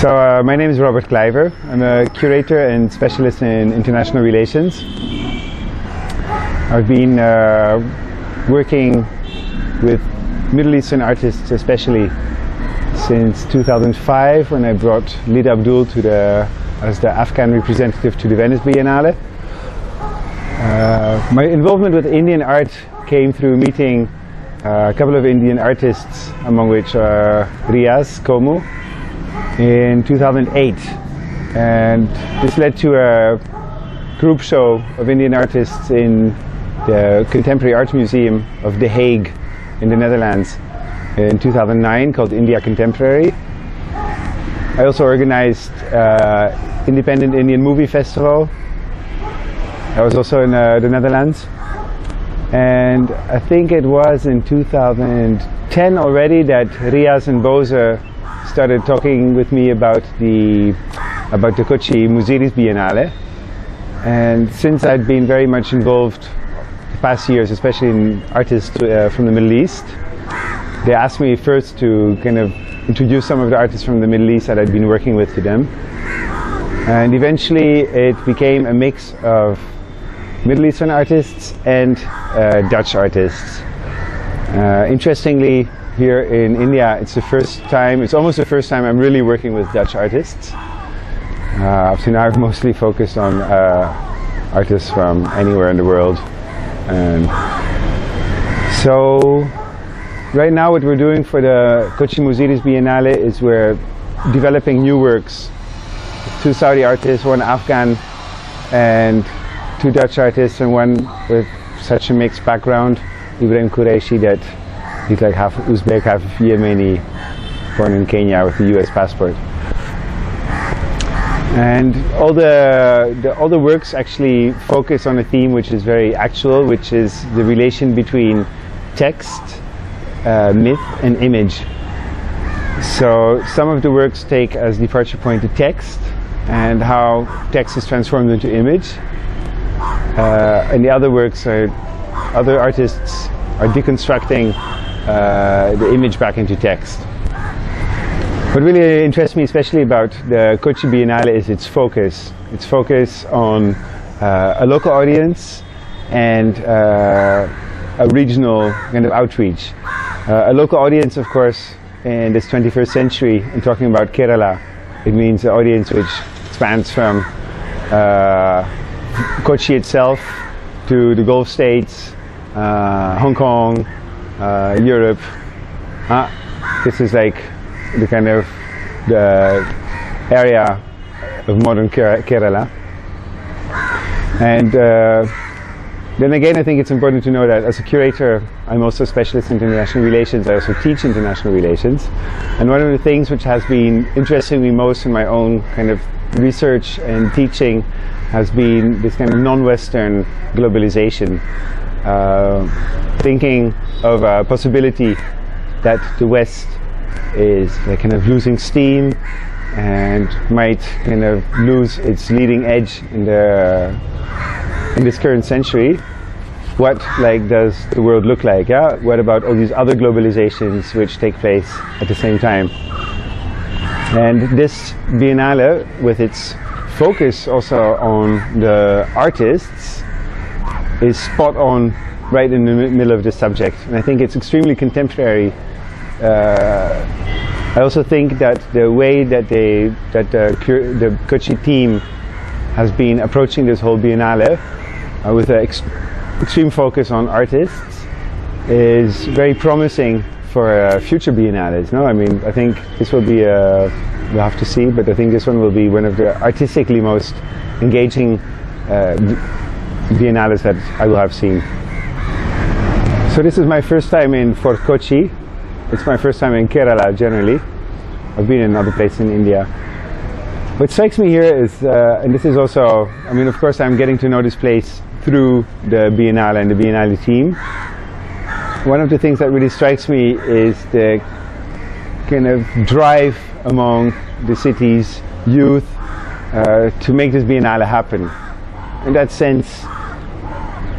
My name is Robert Kluijver. I'm a curator and specialist in international relations. I've been working with Middle Eastern artists especially since 2005, when I brought Lida Abdul as the Afghan representative to the Venice Biennale. My involvement with Indian art came through meeting a couple of Indian artists, among which Riyas Komu, in 2008, and this led to a group show of Indian artists in the Contemporary Art Museum of The Hague in the Netherlands in 2009, called India Contemporary. I also organized Independent Indian Movie Festival. I was also in the Netherlands, and I think it was in 2010 already that Riyas and Bose started talking with me about the Kochi-Muziris Biennale. And since I'd been very much involved the past years, especially in artists from the Middle East, they asked me first to kind of introduce some of the artists from the Middle East that I'd been working with to them. And eventually it became a mix of Middle Eastern artists and Dutch artists. Interestingly, here in India, it's almost the first time I'm really working with Dutch artists. Up to now I've mostly focused on artists from anywhere in the world. So right now what we're doing for the Kochi-Muziris Biennale is we're developing new works. 2 Saudi artists, 1 Afghan, and 2 Dutch artists, and 1 with such a mixed background, Ibrahim Qureshi, that he's like half Uzbek, half Yemeni, born in Kenya with a US passport. And all the works actually focus on a theme which is very actual, which is the relation between text, myth and image. So some of the works take as departure point the text and how text is transformed into image. And the other works other artists are deconstructing the image back into text. What really interests me especially about the Kochi Biennale is its focus. Its focus on a local audience and a regional kind of outreach. A local audience, of course, in this 21st century, and talking about Kerala, it means an audience which spans from Kochi itself to the Gulf states, Hong Kong, Europe. This is like the kind of the area of modern Kerala. And then again, I think it's important to know that as a curator, I'm also a specialist in international relations. I also teach international relations. And one of the things which has been interesting me most in my own kind of research and teaching has been this kind of non-Western globalization. Thinking of a possibility that the West is like kind of losing steam and might kind of lose its leading edge in this current century. What does the world look like? Yeah? What about all these other globalizations which take place at the same time? And this Biennale, with its focus also on the artists, is spot on right in the middle of this subject. And I think it's extremely contemporary. I also think that the way that the Kochi team has been approaching this whole Biennale with an extreme focus on artists is very promising for future Biennales. No, I mean, I think this will be we'll have to see, but I think this one will be one of the artistically most engaging Biennales that I will have seen. So this is my first time in Fort Kochi. It's my first time in Kerala generally. I've been in other places in India. What strikes me here is, and this is also, I mean, of course I'm getting to know this place through the Biennale and the Biennale team. One of the things that really strikes me is the kind of drive among the city's youth to make this Biennale happen. In that sense,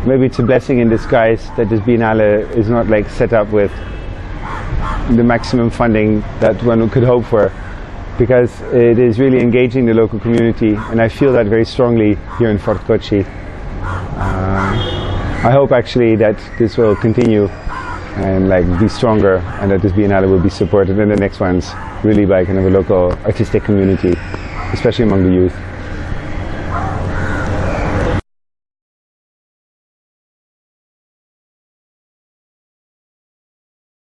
maybe it's a blessing in disguise that this Biennale is not like set up with the maximum funding that one could hope for. because it is really engaging the local community, and I feel that very strongly here in Fort Kochi. I hope actually that this will continue and be stronger, and that this Biennale will be supported in the next ones really by kind of a local artistic community, especially among the youth.